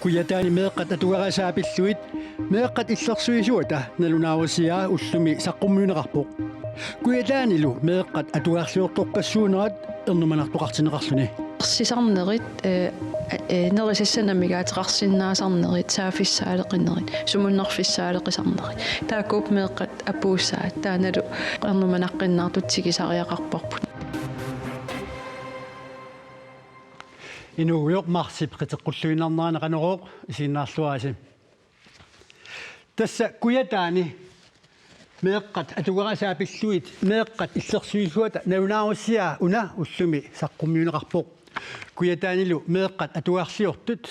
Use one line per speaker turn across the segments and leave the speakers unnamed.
Kuyataani meeqqat atuqarasaapilluit meeqqat illersuisuata nalunaawasiaa ullumi saqqummiuneqarpoq kuyataanilu meeqqat atuqarsiortorpassuunerat ernumanartoqartineqarluni
сисарнерит нерисассанамигаатеқарсиннаасарнерит саафиссаалеқиннерит сумуннерфиссаалеқисарнерит таакууп меэққат апууссаат тааналу ернуманаққиннаартутсигисариақарпарпут
инугуйоқ марсип қитеққуллуинарнаанеқанерооқ исиннаарлуааси тасса куятаани meeqqat atuqarasaapilluit meeqqat illersuisuata naunaarussiaa una ullumi saqqummiuneqarpoq kuyataanilu meeqqat atuarsiortut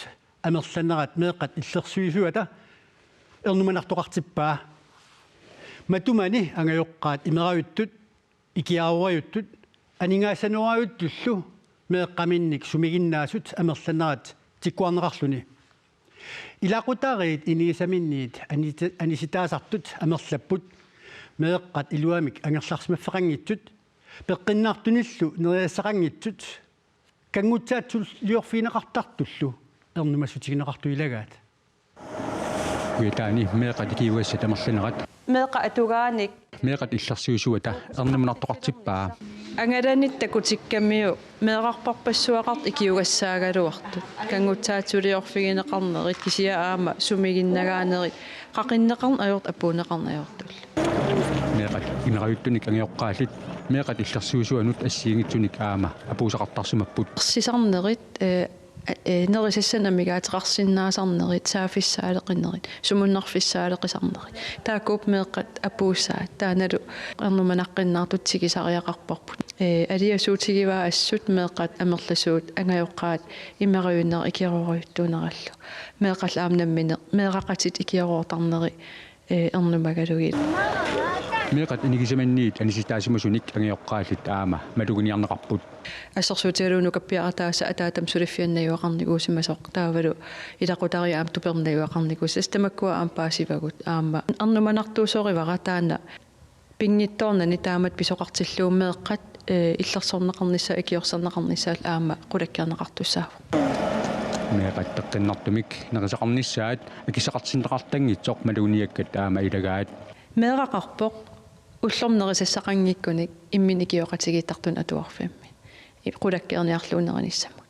amerlannerat meeqqat illersuisuata ernumanartoqartippaa matumani angajoqqaat imerajuttut ikiaruajuttut aningaassanuajuttullu meeqqaminnik sumiginnaasut amerlannerat tikkuarneqarluni ilaqutariit iniisaminniit anisitaasartut amerlapput meeqqat iluamik angerlarsmaffeqangittut peqqinnaartunillu neriassaqangittut kangutsaatsul liorfiineqartartullu ernumassutigineqartu ilagaat
kuyataani meeqqat ikiuassa tamerlanerat
meeqa atugaanik
meeqqat illersuisuata ernumanartoqartippaa
ангаланит такутиккаммиу меэқарпарпассуақарт икиугассаагалуартут кангутсаатсулиорфигинеқарнерит кисиа аама сумигиннагаанерит қақиннеқарн аёрт апуунеқарнаёртул
meeqqat imerajuttуник ангиоққаалит meeqqat illersuisuanut ассиингитсуник аама апуусақартарсумаппут
сисарнерит нерисассанамигаатеқарсиннаасарнерит саафиссаалеқиннерит сумуннерфиссаалеқисарнерит таакууп меэққат апууссаат тааналу ернуманаққиннаартутсигисариақарпарпут алиасуутигиваа ассут меэққат амерласуут ангайоққаат имериуннер икиаруаруйуттуунераллу меэққал аамнаммине меэқақатит икиаруортарнери ернумагалугит
meeqqat inigисаманниит аниситаасимасуник ангиоққаалит аама малугуниарнеқарпут
ассерсуутигалууну каппиаратааса атаатам сулиффианнаюақарникуусимасоқ таавалу илақутариаам тупернаюақарникус астамаккуа аам паасивагут аама арнуманартуусоривара таана пингитторнани таамат писоқартиллууммеэққат иллерсорнеқарнisса икиорсарнеқарнissaал аама қулаккиарнеқартуссаава
meeqqat теққиннартумик нерисақарнissaат акисақартсиннеқартангитсоқ малугуниаккат аама илагаат
меэқақарпоқ уллорнерисассақангиккуник имминикиоқатигиттартун атуарфимми қулаккиарниарлуунераниссама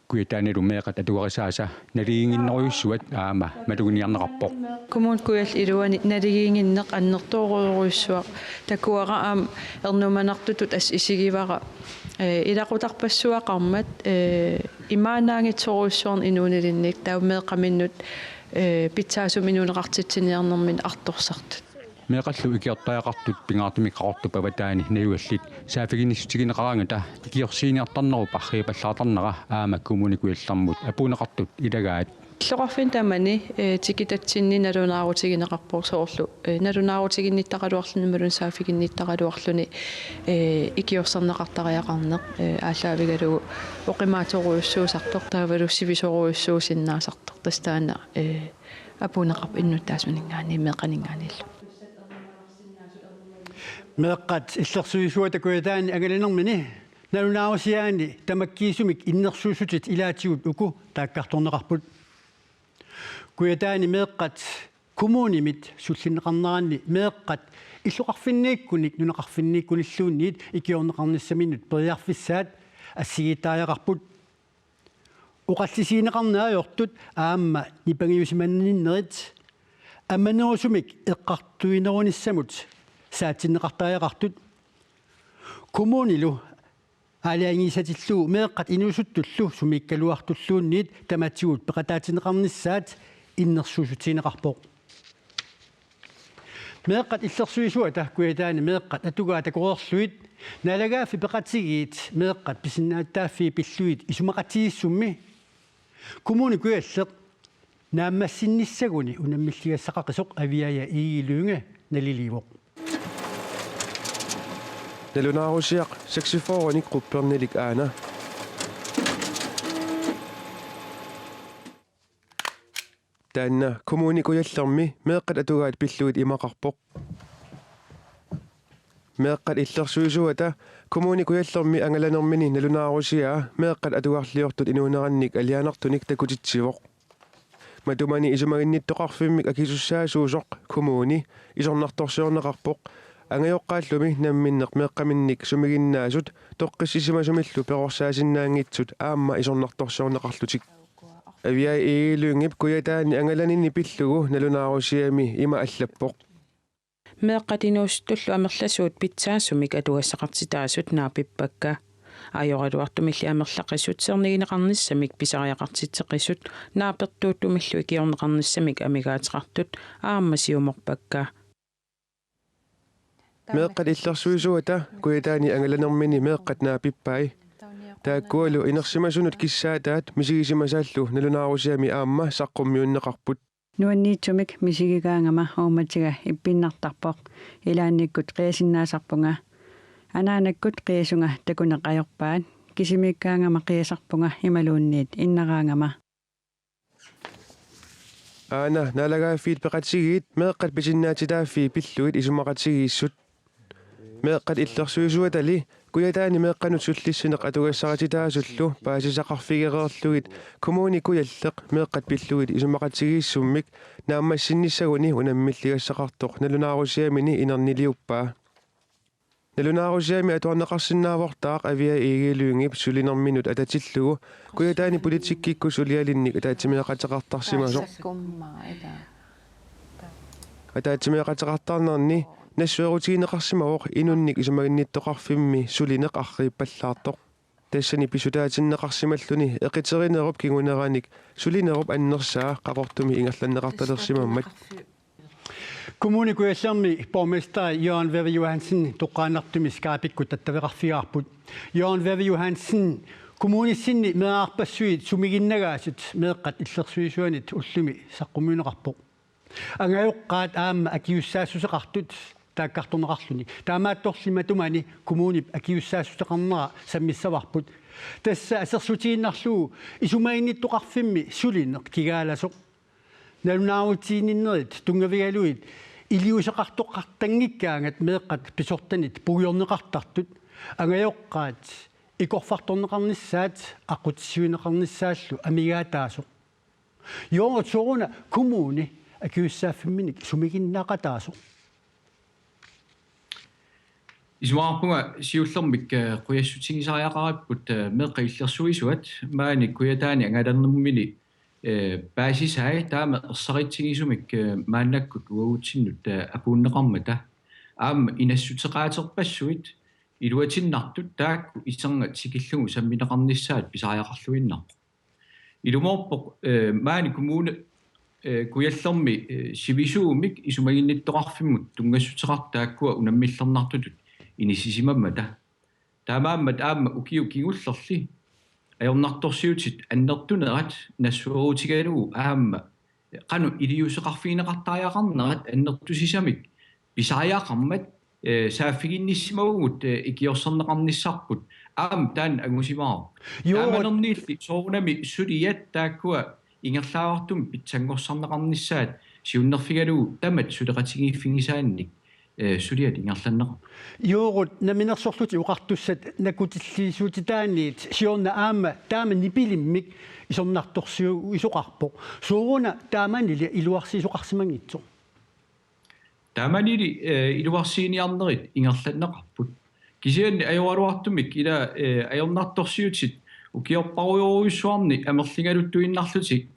kuyataanilu meeqqat atuqarisaasa naligiinginneruissuat aama maluguniarneqarpoq
коммун куял илуани налигиингиннеқ аннертооруйуссуа такуара аам ернуманартутут ас исигивара илақутарпассуақармат имаанаангитсоруйуссуарн инуунилинник таумеэқаминнут питсаасуминунеқартитсиниарнэрмин арторсартут
meeqallu ikiortariaqartut pingaartumik qaqortupavataani nayuallit saafiginissutigineqaraangata ikiorsiiniartarnerup arriipallaatarnera aama kommunikuillarmut apuuneqartut ilagaat
иллоқарфин тамани тикитатсинни налунаарутигинеқарпор соорлу налунаарутигинниттақалуарлунмалун саафигинниттақалуарлуни икиорсарнеқартариақарнеқ ааллаавигалугу оқимааторуйуссуусартор таавалу сивисоруйуссуусиннаасартор тастаана апуунеқарп иннуттаасманингаани меқанингаанилла
meeqqat illersuisuata kuyataani angalinnermini nalunaarusиаани тамаккиисумик иннерсуусутит илаатигут уку тааккарторнеқарпут kuyataani meeqqat kommunimit sullinneqarneranni meeqqat иллоқарфиннииккуник нунеқарфиннииккуниллуунниит икиорнеқарниссаминнут периарфиссаат ассигитааяқарпут уқаллисиинеқарнаajortut аама нипангиусиманниннерит амманерусумик эққартуинерунissamут саатсиннеқартааяқартут коммунилу алиангисатиллуу меэққат инусуттуллу сумиккалуартуллуунниит таматсигут пеқатаатинеқарнissaат иннерсуусутинеқарпоқ meeqqat illersuisuata kuyataani meeqqat atugaata qoorluit nalagaafi peqatigit meeqqat pisinnaаттааффи pilluit isumaqatiissummi kommuni kuyalleq naammassinissaguni unammillassaqaqisoq aviaya iigiluunga naliliivoq
nalunaarusiaq saxifoornik quppernilik aana taanna kommuni kuyallermi meeqqat atugaat pilluit imaqarpoq meeqqat illersuisuata kommuni kuyallermi angalanermini nalunaarusiaa meeqqat atuarliortut inuunerannik alianartunik takutitsivoq matumani isumaginnittoqarfimmik akisussaasuusoq kommuni isornartorsiorneqarpoq angajoqqaallumi namminneq meeqqaminnik sumiginnaasut toqqissisimasumillu peqorsaasinnaangitsut aamma isornartorsiorneqarlutik aviai iiluungip kuyataani angalaninni pillugu nalunaarusiami ima allappoq
meeqqatinuustullu amerlasuut pitsaasumik atuassaqartitaasut naapippakka ajorluartumilli amerlaqissut sernigineqarnissamik pisariaqartitseqissut naapertuuttumillu ikiorneqarnissamik amigaateqartut aammasiumorpakka
meeqqat illersuisuata kuyataani angalanermini meeqqat naapippai taakkualu inersimasunut kissaataat misigisimasaallu nalunaarusiami aamma saqqummiunneqarput
nuanniitsumik misigigaangama uumatiga ippinnartarpoq ilaannikkut qiasinnaasarpunga anaanakkut qiasunga takuneqajorpaat kisimikkaangama qiasarpunga imaluunniit innaraangama
aana naalagaafiit peqatsigiit meeqqat pisinnaatitaaffii pilluit isumaqatsigiissut meeqqat illersuisuatali kuyataani meeqqanut sullissineq atugassaqatitaasullu paasisaqarfigereerlugit kommuni kuyalleq meeqqat pilluit isumaqatsigiissummik naammassinissaguni unammilligassaqartoq nalunaarusiamini inerniliuppaa nalunaarusiami atuarneqarsinnaavortaaq avia iigiluungip sulinerminut atatillugu kuyataani politikkikku sulialinnik ataatimiaqateqartarsimasoq ataatimiaqateqartarnerni nassuerutigineqarsimaroq inunnik isumaginnittoqarfimmi sulineq arriippallaartoq тассани писутаатиннеқарсималлуни эқитеринеруп кигунераник сулинеруп аннерсаа қақортуми ингерланнеқарталерсимаммат
Kommunikuyassermi borgmester Jørgen Verve Johansen toqaanartumi skaapikku tattaveqarfigaarput Jørgen Verve Johansen kommunissinni meaqpassuit sumiginnagaasut meeqqat illersuisuanit ullumi saqqumuuneqarpoq angajoqqaat aamma akiussaasusseqartut taakkartorneqarluni taamaattorlimatumani kommunip akiussaasusseqarnera sammissavарпут тасса асерсутииннарлуу исумаинниттоқарфимми сулинеқ кигааlasоқ налунааутииннерит тунгавигалуит илиусеқартоққартангиккаангат меэққат писортанит пугиорнеқартартут ангайоққаат икорфарторнеқарниссаат аққутиссуинеқарниссааллу амигаатаасоқ йонготсоруна коммуни акиуссааффимминик сумигиннаақатаасоқ
исуаарпунга сиуллермик куяссутигисариақариппут меэққиллерсуисуат маани куятаани ангалернэрмини баасисай таама ерсаритсигисумик мааннаккут уагутсиннут апууннеқармата аама инассутеқаатерпассуит илуатиннартут таакку исернга тикиллугу самминеқарниссаат писариақарлуиннарпо илумоорпоқ маани коммуне куяллерми сивисуумик исумагинниттоқарфиммут тунгассутеқартааккуа унаммиллернартутут инисисимаммата таамааммат аама укиу кигуллерли аёрнарторсиутит аннертунерат нассуерутигалугу аама кану илиусеқарфиинеқартариақарнерат аннертусисамик писариақармат сааффигинниссимагугут икиорсернеқарниссарпут аама таан агусимаа тааманерниилли соорунами сулият тааккуа ингерлаавартум питсангорсарнеқарниссаат сиуннерфигалугу тамат сулеқатигииффигисаанник сулиат ингерланнеqa
юурут наминерсорлути уқартуссат накутиллиисуутитааниит сиорна аама таама нипилиммик исорнарторсиу исоқарпоқ сууруна тааманили илуарсиисоқарсимангитсо
тааманили илуарсииниарнерит ингерланнеқарпут кисианни аюаруартумик ила аёрнарторсиутит укиорпаруйоруйуссуарни амерлигалуттуиннарлутик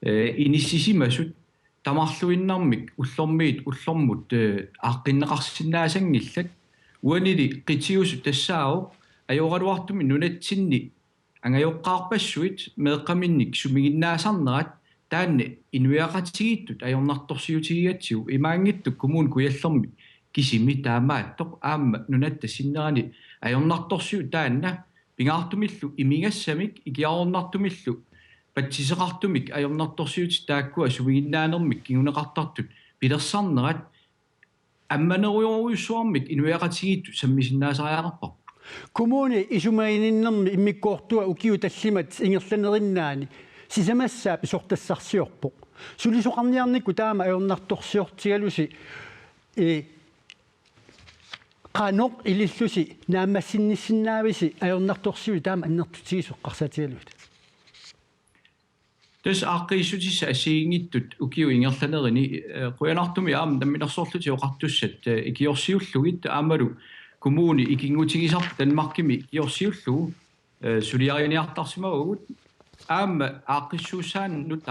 иниссисимасут тамарлуиннармик уллормиит уллормут ааққиннеқарсиннаасангиллак уанили қитиусу тассаау аёралуартуми нунатсинни ангайоққаарпассуит меэққаминник сумигиннаасарнерат таанни инуиақатигииттут аёрнарторсиутигиатсигу имаангиттук коммун куяллерми кисими таамааттоқ аама нунатта синнерани аёрнарторсиу таанна пингаартумиллу имигассамик икиарорнартумиллу патсисеқартумик аёрнарторсиут тааккуа сумигиннаанермик кигунеқартартут пилерсарнерат амманеруйоруйуссуармик инуиақатигиитту саммисиннаасариақарпар
коммуни исумаининнерми иммиккоортуа укиу таллимат ингерланериннаани сисамассаа писортассарсиорпоқ сулисоқарниарникку таама аёрнарторсиортигалуси qaanoq ilissusi naammassinnissinnaavisi ajornartorsiu taama annertutigissoqqarsatigalut
Tes aqqiissutissa asiingittut ukiu ingerlanerini quyanartumi aam tamminersorluti oqartussat ikiorsiullugit aamalu kommuni ikingutigisarp Danmarkimi iorsiullugu suliarianiartarsimagugut aam aaqqissuussaannut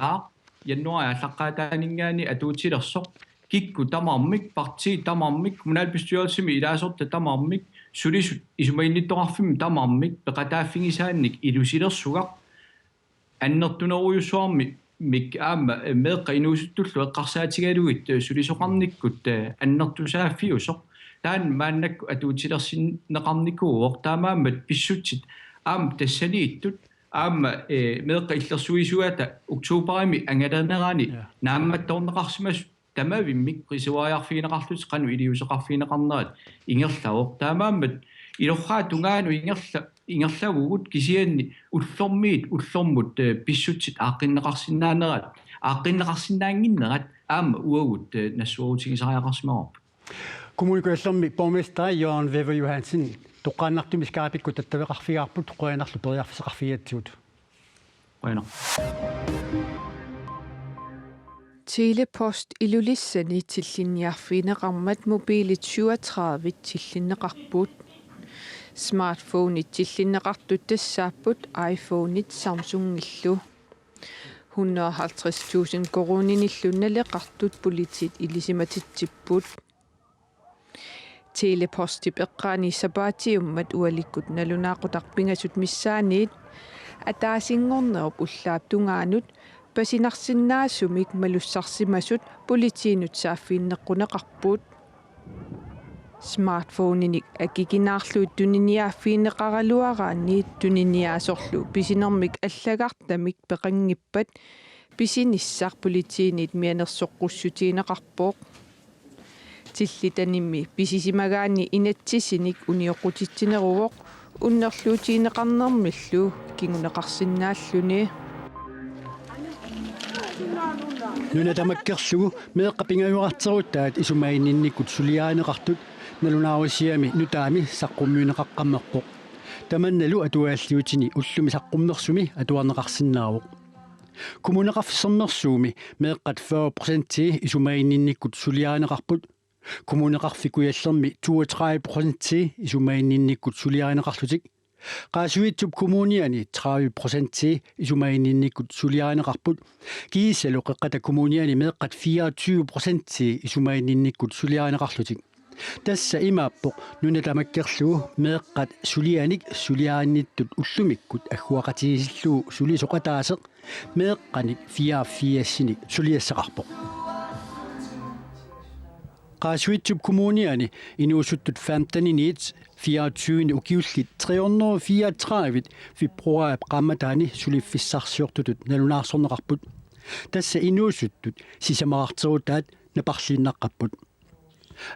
januari allaqqaataaningaani atuutilersoq kikku tamarmik parti tamarmik kommunalbestyrelsimi ilaasorta tamarmik sulisut isumainittoqarfimi tamarmik peqataaffingisaannik ilusilersugaq аннертунерuyussuarmi mik aama meeqqa inuusuttullu eqqarsaatigalugit sulisoqarnikkut annertusaafiusoq taan maannakku atuutilersinneqarnikuuq taamaammat pissutsit aam tassaniittut aama meeqqa illersuisuata oktuuparimi angalernerani naammattorneqarsimas tamavimmik qisuariarfiineqarlut qanu iliuseqarfiineqarnerat ingerlaoq taamaammat ilorraatungaanu ingerlagugut kisianni ullormut pissutsit aaqqinneqarsinnaanerat aaqqinneqarsinnaanginnerat aama uagut nassuarutigisariaqarsimarup
kommunikuallermi borgmester Jørgen Wever Johansen toqqaannartumi skaapikku tattaveqarfigaarput qoyanarlu periarfiseqarfigatsiut
qoyana
Telepost ilulissani tillinniarfiineqarmat mobiilit 37 tillinneqarput smartphone tillinneqartut tassaapput iPhone Samsung-illu 150.000 koruninillunaleqartut politit ilisimatittipput Teleposti peqqaani sapaatiummat ualikkut nalunaaqutaqpingasut missaaniit ataasingornerup ullaaptungaanut pasinarsinnaassumik malussarsimasut politiinut saaffiinneqquneqarput smartphone-inik akikinaarluut tuniniaaffiinneqaraluaraanniit tuniniaasorlu pisinermik allagartamik peqangippat pisinissaq politiinit mianersoqqussutiineqarpooq tillitanimmi pisisimagaani inatsisinik unioqutitsineruvoq unnerluutiineqarnermillu kinguneqarsinnaalluni
nuna tamakkerlugu meeqqapingajurarteruttaat isumaininnikkut suliaaneqartut nalunaarusiami nutaami saqqummiuneqaqqammerpoq tamannalu atuaalliutini ullumi saqqummersumi atuarneqarsinnaaruq kumuneqarfissermersuumi meeqqat 40% isumaininnikkut suliaaneqarput kumuneqarfikuyallermi 32% isumaininnikkut suliaaneqarlutik qaasuitsup kommuniani 30% isumaininnikkut suliaaneqarput kiissalu qeqqata kommuniani meeqqat 24% isumaininnikkut suliaaneqarlutik tassa imaappoq nuna tamakkerlugu meeqqat sulianik suliaannittut ullumikkut agguaqatigisilluu sulisoqataaseq meeqqanik 44-sinik suliassaqarpoq qaasuitsup kommuniani inuusuttut 24 ukiullit 334 februar qammataani suliffissarsiortutut nalunаарsorneqarput tassa inuusuttut sisamararterutaat naparliinnaqqapput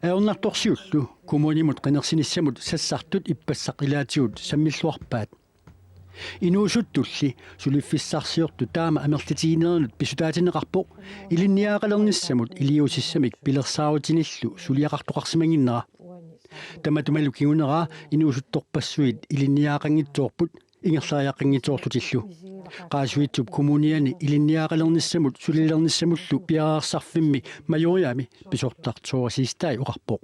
aornartorsiullu kommunimut qinersinissamut sassartut ippassaq sammilluarpaat inuusuttulli suliffissarsiortu taama amerlatigiinerlut pisutaatineqarpoq ilinniaaqalernissamut iliusissamik pilersaarutinillu suliaqartoqarsimanginnera tamatumalu kigunera inuusuttorpassuit ilinniaaqangitsoorput ingerlaariaqqangitsoorlutillu qaasuitsup kommuniani ilinniaaqalernissamut sulilernissamullu piaraarsarfimmi majoriami pisortartoorasiistai oqarpoq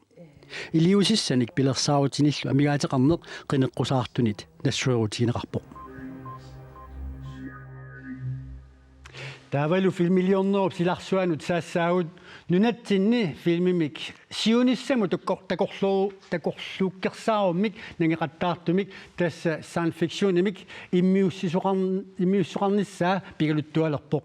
iliusissanik pilersaarutinillu amigaateqarneq qineqqusaartunit nassuerutiineqarpoq taavalu filmilliornerup silarsuanut saassaagut nunatsinni filmimik siunissamu takorluukkersaarumik nangeqattaartumik tassa science fictionimik immiussoqarnissaa pigaluttualerpoq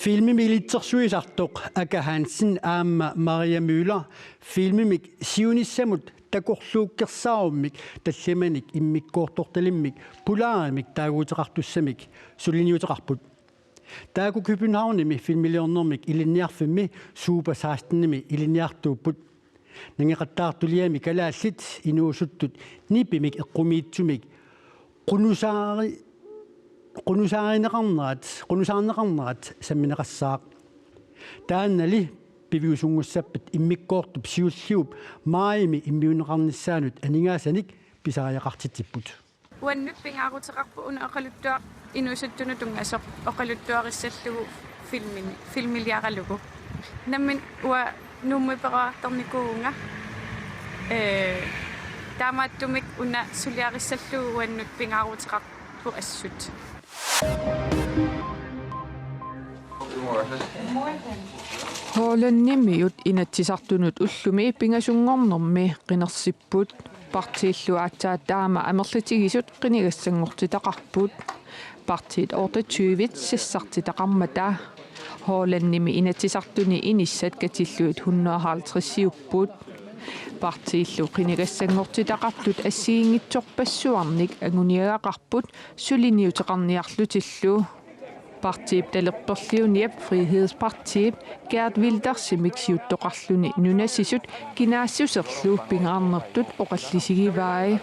filmimi ilitsersuisartoq Aka Hansen aamma Maria Müller filmimik siunissamut takorluukkersaarumik tallamanik immikkoortortalimmik pulaarimik taaguuteqartussamik suliniuteqarput taagu Københavnimi filmiliornermik ilinniarfimmi supersaastennimi ilinniartuupput nangeqattaartuliami kalaallit inuusuttut nipimik eqqumiitsumik qunusaarinneqarnerat sammineqassaaq тааннали пивиусунгуссаппат иммиккоортуп сиуллиуп маими иммиунеқарниссаанут анигаасаник писариақартитиппут
уаннут пингаарутеқарпу уна оқалуттуа инусуттуну тунгасоқ оқалуттуариссаллугу филмилиаралугу наммин уа нуммипераартарникуунга таамааттумик уна сулиариссаллугу уаннут пингаарутеқарпу ассут
Hoolannimiut inatsisartunut ullumi pingasunngoornermi qinersipput partiilluaatsaat taama amerlitigisut qinigassangortitaqarput partiit orta 20 sissartitaqarmata hoolannimi inatsisartuni inissat katilluit 150 partiillu qinigassangortitaqartut assiingitsorpassuarnik anguniagaqarput suliniuteqarniarlutillu Partiet talerperliuniap Frihedspartiet Gert Wilders siuttoqarluni nunasisut kinaassuserlu pingaarnertut oqallisigivaai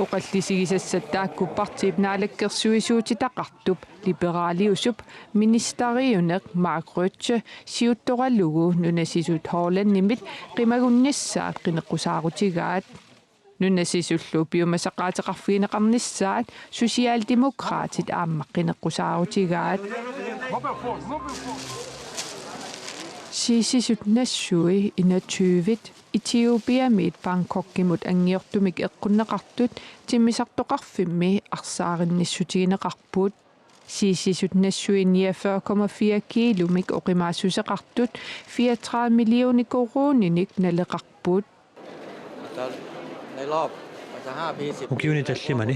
oqallisigisassataakku partiet naalakkersuisuutitaqartup liberaliusup ministeriuneq Mark Rutte siuttoqallugu nunasisut hoolannimit qimagunnissaat qineqqusaaruutigaat nunasisullu piumasaqaataqarfiineqarnissaat sosialdemokraatit aammaqqinеққусаарутигаат сисисут нассуи инатсуивит Etiopiamit Bangkokimut angiortumik eqqunneqartut timmisartoqarfimmi arsaarinniссутигинеqarput сисисут нассуи 49,4 килумик оқимаассусеқартут 34 миллиони коруниник налеқарпут
Ukiuni tallimani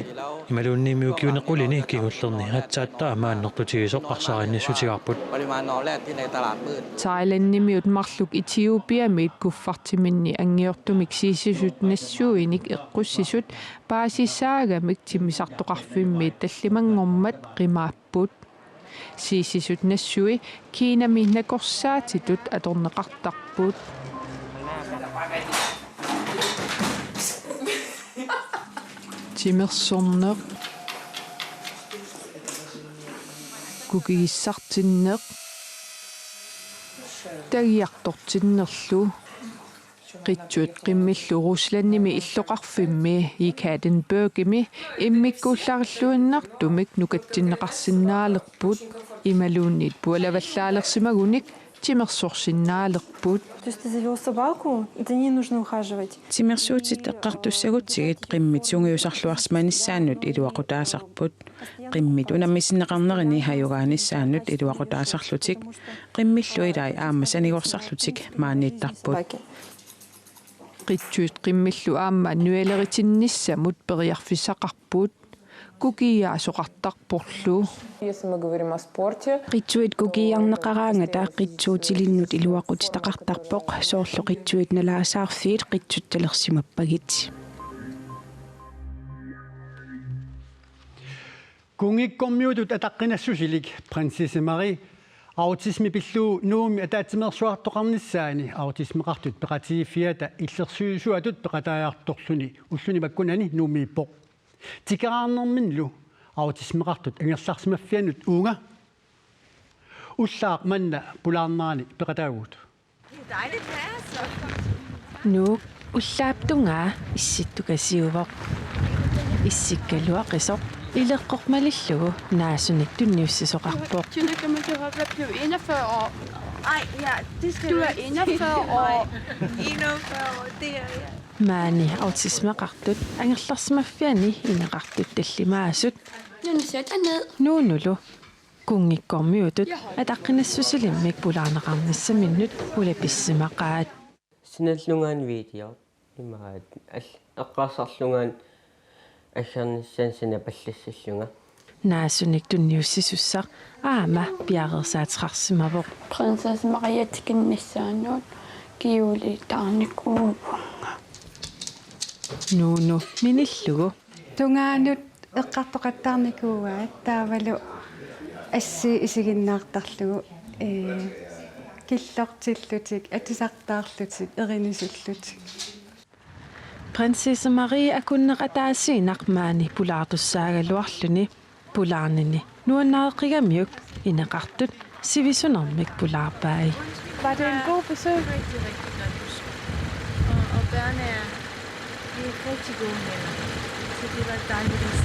imaluunniimi ukiunequlini kigullerni hatsaattaa maannertutigisoq arsaarinniссутигарput
Thailandnimiut marluk Etiopiamit kuffartiminni angiortumik sisisut nassuinik eqqussisut paasissaagamik timmisartoqarfimmiit tallimangormat qimaapput sisisut nassui Kiinami nakorsaatitut atorneqartarput Timersorneq kukigissartinneq tagiartortinnerlu qitsuut qimmillu Ruslannimi illoqarfimmi Ekadenburgimi immikkuullarluinnartumik nukatsinneqarsinnaaleqput imaluunnit pualavalлаалерсимагуник тимерсорсиннаалерпут.
То есть ты завел собаку, за ней нужно ухаживать.
Тимерсуутит эққартуссагутсигит қиммит сунгиусарлуарсманиссааннут илуақутаасарпут қиммит унаммисиннеқарнерини хаюгааниссааннут илуақутаасарлутик қиммиллуилай аама санигорсарлутик maaнииттарпут qitsuut qimmillu aamma nualeritinnissамут периарфиссақарпут кукиаасоқартарпорлу
Если мы говорим о спорте,
qitsuit kukiarneqaraangata qitsuutilinнут iluaqutitaqartarpoq soorlu qitsuit nalaasaarfiit qitsuttalersimappagit
Kungikkormiutut ataqqinassusilik Prinsesse Marie autismi pillu nuumi ataatimersuartoqarnissaani autismeqartut peqatiiffiata illersuisuatut peqataajaartorluni ulluni makkunani nuumiippoq tikaraarnerminlu autismeqartut angerlarsimaffianut uunga ullaaq manna pulaarnaani peqataagut
nu ullaaptunga issittukasiuvoq issikkaluaqisoq ileqqormalillugu naasunik tunniussisoqarpoq
Tillykke med, du har blevet 41 år. Ej, ja, det skal du er 41 år. 41 år, det er jeg.
maani autismeqartut angerlarsimaffiani ineqartut tallimaasut
Nu sæt dig ned.
nuunulu kungikkormiutut ataqqinassusilimmik pulaaneqarnissaminnut ulapissимaqaat
синаллунгаан видео имаат эққарсарлунгаан ассарнissaан сина паллассаллунга
naasunik tunniussisussaq aama piarersaateqarsimavoq
Prinsesse Maria tikinnissaanut kiuli taarnikuu.
nuunu minillugu
tungaanut eqqartoqattaarnikuugaat taavalu assi isiginnaartarlugu killortillutik atusartaarlutik erinisullуtik
Prinsesse Marie akunneqataasiinaq maani pulaartussaagaluarluni pulaarnini nuannaaqqigamiuk ineqartut Sivisunermik pulaarpai.
Var det en god besøg?
Rigtig, rigtig godt besøg. Og børnene er rigtig gode venner. Så det var dejligt at se.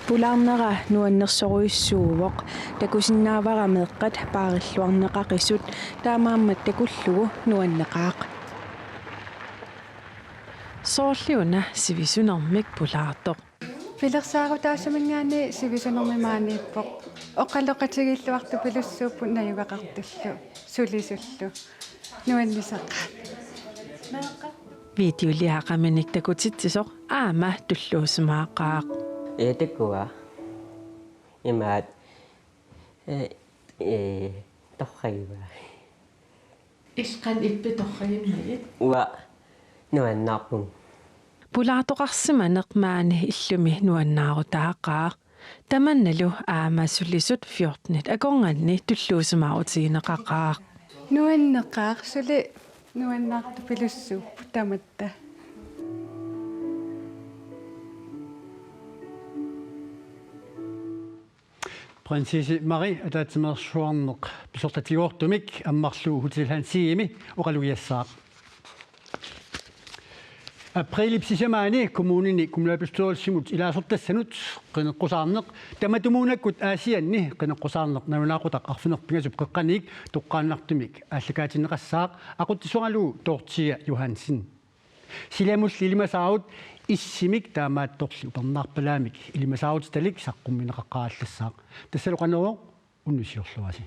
Pulaarnera nuannersoruissuuvoq takusinnaavara meeqqat paarilluarneqaqisut taamaammat takullugu nuanneqaaq. Soorliuna sivisunermik pulaartoq.
Пилерсаарутаасамингаани сивисунэрмимаанииппоқ оқалоқатигиллуарту пилуссууппу наюгақартуллу сулисуллу нуаннисаққа
Videoliaqaminik takutittisoq aama tulluusmaaqaaq.
Eetekua. Imaat torriva.
Isqan ippi torriimnagit.
Ua nuannarpun.
Pulaartoqarsimaneq maani illumi nuannaarutaaqaaq. Tamannalu aama sulisut 14 akornganni tulluusmaarutigineqaqaaq.
нуаннеқаар сули нуаннаарту пилуссууппу таматта
Prinsesse Marie атаатсимерсуарнеқ писортатигуортумик аммарлуу хутилхансиими оқалуиассаақ. Априлипсисамаани коммунини кумлаапистуалсимут илаасортассанут qinеққусаарнеқ таматумуунаккут аасианни qinеққусаарнеқ навунаақутақ арфинерпигасуп қеққаник тоққааннартумик ааллакаатинеқассаақ ақуттисуаралуу тоортия Johansen силамус илимасаавут иссимик таамаатторли упернаарпалаамик илимасаавут талик саққумминеқаққааллассаақ тассалоқанероо уннусиорлуаси